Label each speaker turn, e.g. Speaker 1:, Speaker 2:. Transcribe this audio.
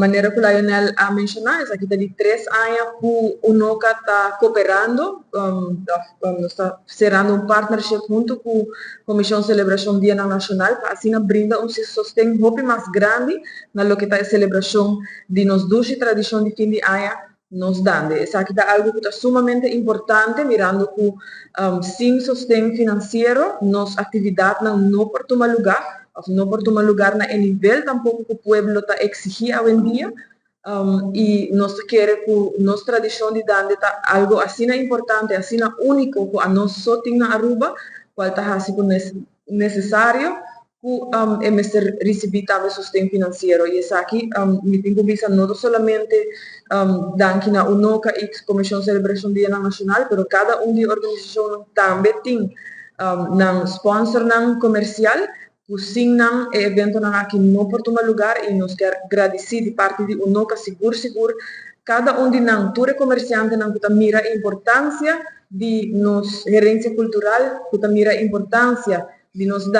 Speaker 1: maneira que o Lionel a mencionar, é que está de 3 anos que o NOCA está cooperando, está cerrando um partnership junto com a Comissão de Celebração Dia Nacional, para assim brinda sustento mais grande na lo que está a celebração de nos duas tradições de fim de ano nos dando. Isso aqui é algo que está sumamente importante, mirando que sem sustento financeiro, nossa atividade não pode tomar lugar, não pode tomar lugar no nível tampoco que o pueblo está exigindo hoje em dia. E nós queremos que nossa tradição de dande está algo assim importante, assim único, que a nós só tem na Aruba, qual está assim necessário que ser receber também sustento financeiro. E isso aqui, me tenho visto não somente daqui na UNOCA e Comissão de Celebração Dia Nacional, mas cada de organização também tem um sponsor comercial, que sim evento aqui não pode tomar lugar e nos quer agradecer de parte de UNOCA seguro cada de nós, todo comerciante que mira a importância de nos gerência cultural, que mira a importância de nos